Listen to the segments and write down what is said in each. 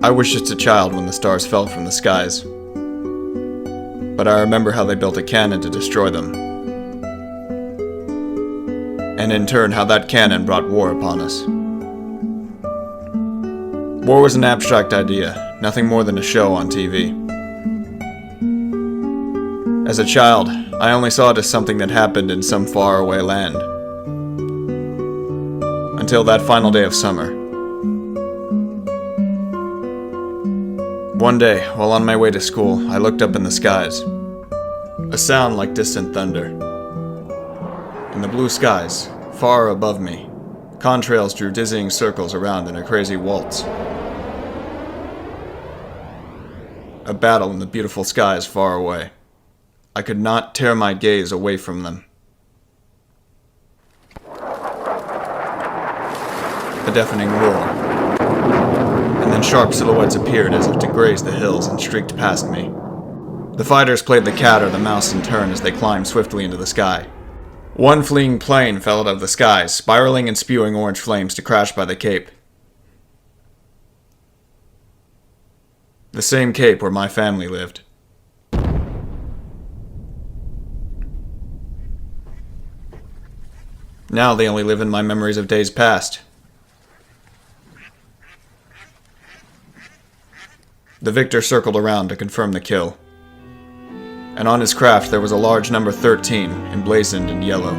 I was just a child when the stars fell from the skies, but I remember how they built a cannon to destroy them, and in turn how that cannon brought war upon us. War was an abstract idea, nothing more than a show on TV. As a child, I only saw it as something that happened in some faraway land. Until that final day of summer. One day, while on my way to school, I looked up in the skies. A sound like distant thunder. In the blue skies, far above me, contrails drew dizzying circles around in a crazy waltz. A battle in the beautiful skies far away. I could not tear my gaze away from them. A deafening roar. And then sharp silhouettes appeared as if to graze the hills and streaked past me. The fighters played the cat or the mouse in turn as they climbed swiftly into the sky. One fleeing plane fell out of the sky, spiraling and spewing orange flames to crash by the Cape. The same Cape where my family lived. Now they only live in my memories of days past. The victor circled around to confirm the kill. And on his craft there was a large number 13, emblazoned in yellow.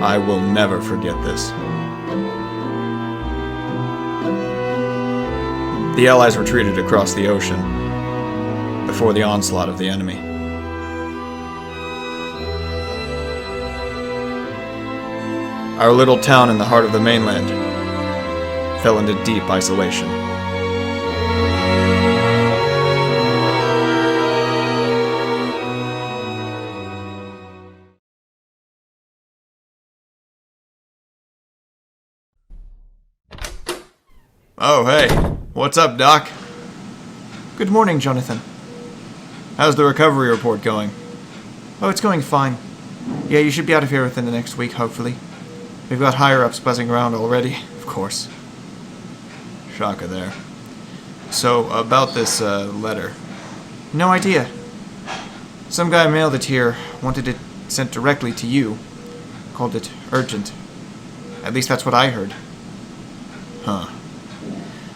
I will never forget this. The Allies retreated across the ocean before the onslaught of the enemy. Our little town in the heart of the mainland fell into deep isolation. Oh, hey. What's up, Doc? Good morning, Jonathan. How's the recovery report going? Oh, it's going fine. Yeah, you should be out of here within the next week, hopefully. We've got higher-ups buzzing around already, of course. Shocker there. So, about this, letter. No idea. Some guy mailed it here, wanted it sent directly to you. Called it urgent. At least that's what I heard. Huh.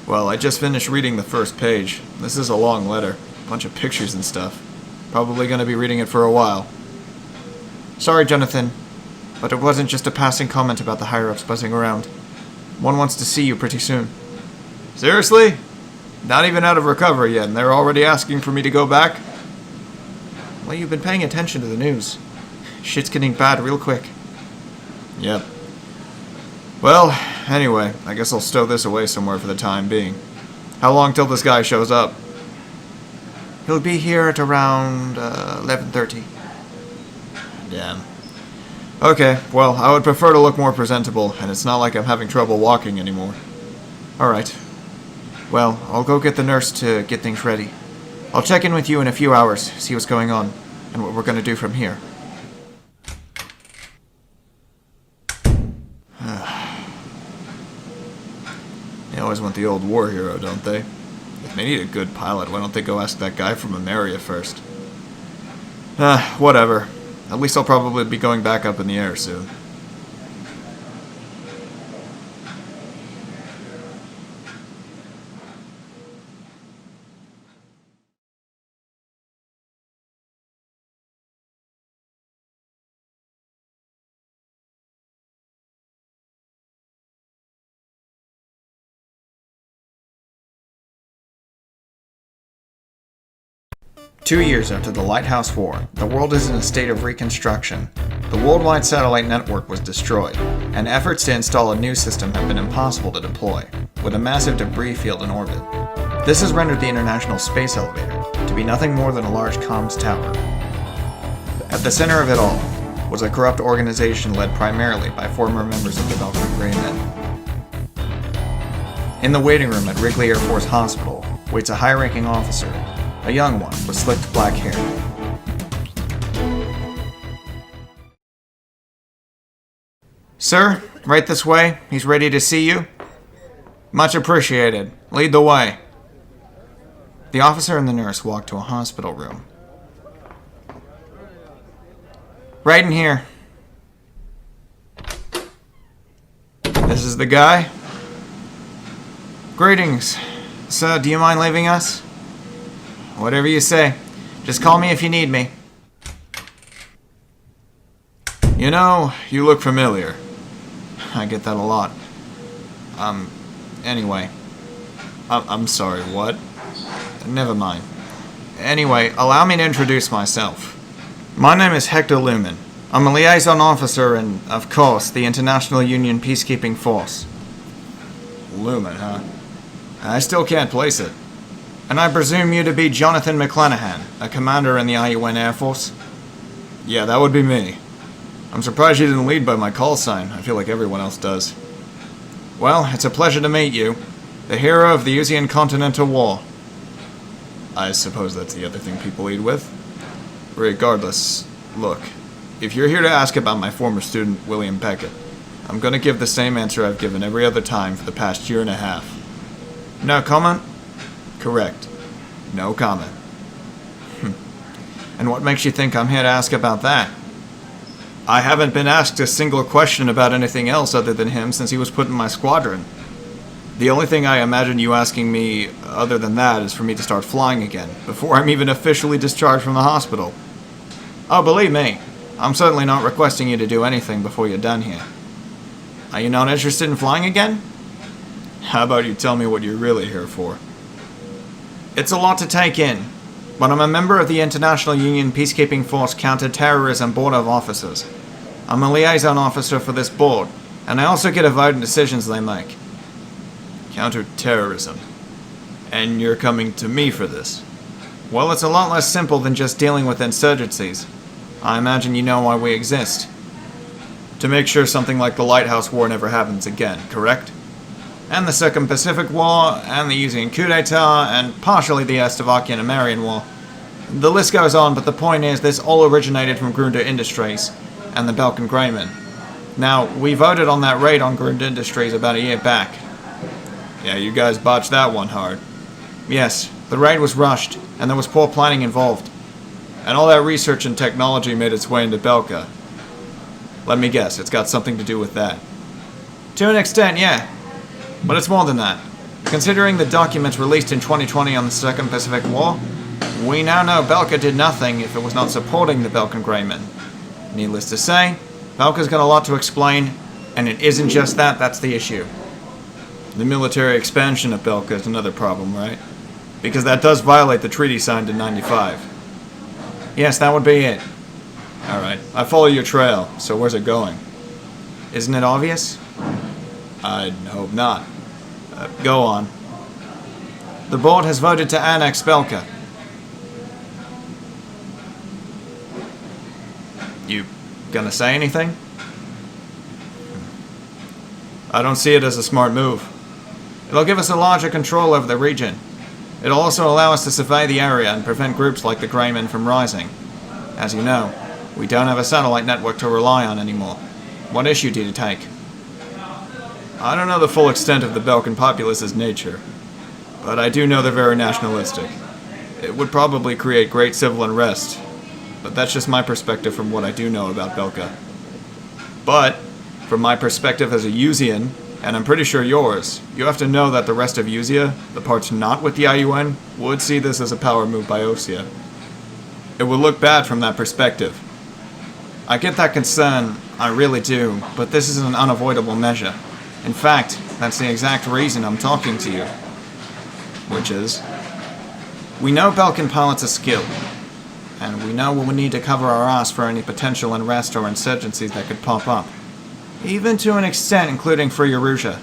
Well, I just finished reading the first page. This is a long letter. Bunch of pictures and stuff. Probably gonna be reading it for a while. Sorry, Jonathan, but it wasn't just a passing comment about the higher-ups buzzing around. One wants to see you pretty soon. Seriously? Not even out of recovery yet, and they're already asking for me to go back? Well, you've been paying attention to the news. Shit's getting bad real quick. Yep. Well, anyway, I guess I'll stow this away somewhere for the time being. How long till this guy shows up? He'll be here at around 11:30. Damn. Okay, well, I would prefer to look more presentable, and it's not like I'm having trouble walking anymore. Alright. Well, I'll go get the nurse to get things ready. I'll check in with you in a few hours, see what's going on, and what we're going to do from here. They always want the old war hero, don't they? If they need a good pilot, why don't they go ask that guy from Ameria first? Whatever. At least I'll probably be going back up in the air soon. Two years after the Lighthouse War, the world is in a state of reconstruction. The worldwide satellite network was destroyed, and efforts to install a new system have been impossible to deploy, with a massive debris field in orbit. This has rendered the International Space Elevator to be nothing more than a large comms tower. At the center of it all was a corrupt organization led primarily by former members of the Valkyrie Grey Men. In the waiting room at Wrigley Air Force Hospital waits a high-ranking officer, a young one with slicked black hair. Sir, right this way. He's ready to see you. Much appreciated. Lead the way. The officer and the nurse walked to a hospital room. Right in here. This is the guy. Greetings. Sir, do you mind leaving us? Whatever you say. Just call me if you need me. You know, you look familiar. I get that a lot. Anyway. I'm sorry, what? Never mind. Anyway, allow me to introduce myself. My name is Hector Lumen. I'm a liaison officer in, of course, the International Union Peacekeeping Force. Lumen, huh? I still can't place it. And I presume you to be Jonathan McClanahan, a commander in the IUN Air Force? Yeah, that would be me. I'm surprised you didn't lead by my call sign. I feel like everyone else does. Well, it's a pleasure to meet you. The hero of the Uzian Continental War. I suppose that's the other thing people lead with. Regardless, look, if you're here to ask about my former student, William Beckett, I'm gonna give the same answer I've given every other time for the past year and a half. No comment? Correct. No comment. And what makes you think I'm here to ask about that? I haven't been asked a single question about anything else other than him since he was put in my squadron. The only thing I imagine you asking me other than that is for me to start flying again, before I'm even officially discharged from the hospital. Oh, believe me, I'm certainly not requesting you to do anything before you're done here. Are you not interested in flying again? How about you tell me what you're really here for? It's a lot to take in, but I'm a member of the International Union Peacekeeping Force Counter-Terrorism Board of Officers. I'm a liaison officer for this board, and I also get a vote in decisions they make. Counter-terrorism. And you're coming to me for this? Well, it's a lot less simple than just dealing with insurgencies. I imagine you know why we exist. To make sure something like the Lighthouse War never happens again, correct? And the Circum-Pacific War, and the Uzian coup d'etat, and partially the Slovakian-American War. The list goes on, but the point is this all originated from Grunder Industries and the Belkin Greyman. Now, we voted on that raid on Grunder Industries about a year back. Yeah, you guys botched that one hard. Yes, the raid was rushed, and there was poor planning involved. And all that research and technology made its way into Belka. Let me guess, it's got something to do with that. To an extent, yeah. But it's more than that. Considering the documents released in 2020 on the Second Pacific War, we now know Belka did nothing if it was not supporting the Belkan Greymen. Needless to say, Belka's got a lot to explain, and it isn't just that, that's the issue. The military expansion of Belka is another problem, right? Because that does violate the treaty signed in '95. Yes, that would be it. Alright, I follow your trail, so where's it going? Isn't it obvious? I'd hope not. Go on. The board has voted to annex Belka. You gonna say anything? I don't see it as a smart move. It'll give us a larger control over the region. It'll also allow us to survey the area and prevent groups like the Greymen from rising. As you know, we don't have a satellite network to rely on anymore. What issue do you take? I don't know the full extent of the Belkan populace's nature, but I do know they're very nationalistic. It would probably create great civil unrest, but that's just my perspective from what I do know about Belka. But, from my perspective as a Uzian, and I'm pretty sure yours, you have to know that the rest of Uzia, the parts not with the IUN, would see this as a power move by Osea. It would look bad from that perspective. I get that concern, I really do, but this is an unavoidable measure. In fact, that's the exact reason I'm talking to you. Which is, we know Belkan pilots are skilled, and we know we'll need to cover our ass for any potential unrest or insurgencies that could pop up. Even to an extent including Free Arusha.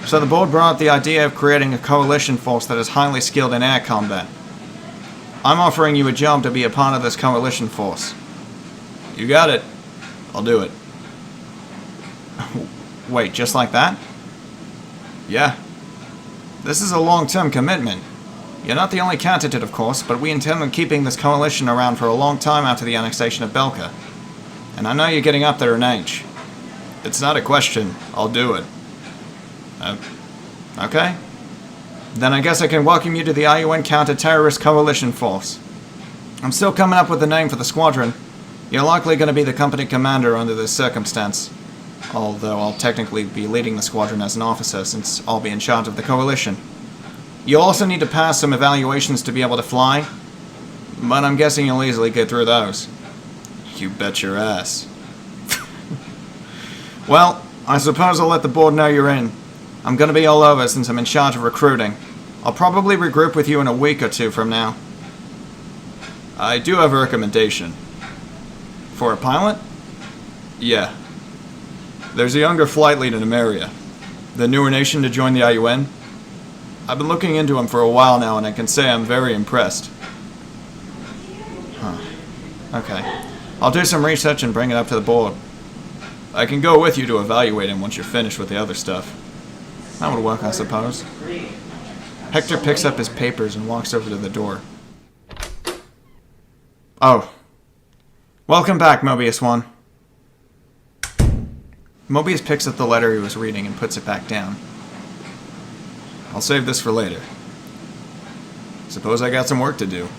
So the board brought up the idea of creating a coalition force that is highly skilled in air combat. I'm offering you a job to be a part of this coalition force. You got it. I'll do it. Wait, just like that? Yeah. This is a long-term commitment. You're not the only candidate, of course, but we intend on keeping this coalition around for a long time after the annexation of Belka. And I know you're getting up there in age. It's not a question. I'll do it. Okay. Then I guess I can welcome you to the IUN Counter-Terrorist Coalition Force. I'm still coming up with a name for the squadron. You're likely going to be the company commander under this circumstance. Although I'll technically be leading the squadron as an officer, since I'll be in charge of the coalition. You'll also need to pass some evaluations to be able to fly, but I'm guessing you'll easily get through those. You bet your ass. Well, I suppose I'll let the board know you're in. I'm going to be all over since I'm in charge of recruiting. I'll probably regroup with you in a week or two from now. I do have a recommendation. For a pilot? Yeah. There's a younger flight lead in Ameria, the newer nation to join the IUN. I've been looking into him for a while now, and I can say I'm very impressed. Huh. Okay. I'll do some research and bring it up to the board. I can go with you to evaluate him once you're finished with the other stuff. That would work, I suppose. Hector picks up his papers and walks over to the door. Oh. Welcome back, Mobius One. Mobius picks up the letter he was reading and puts it back down. I'll save this for later. Suppose I got some work to do.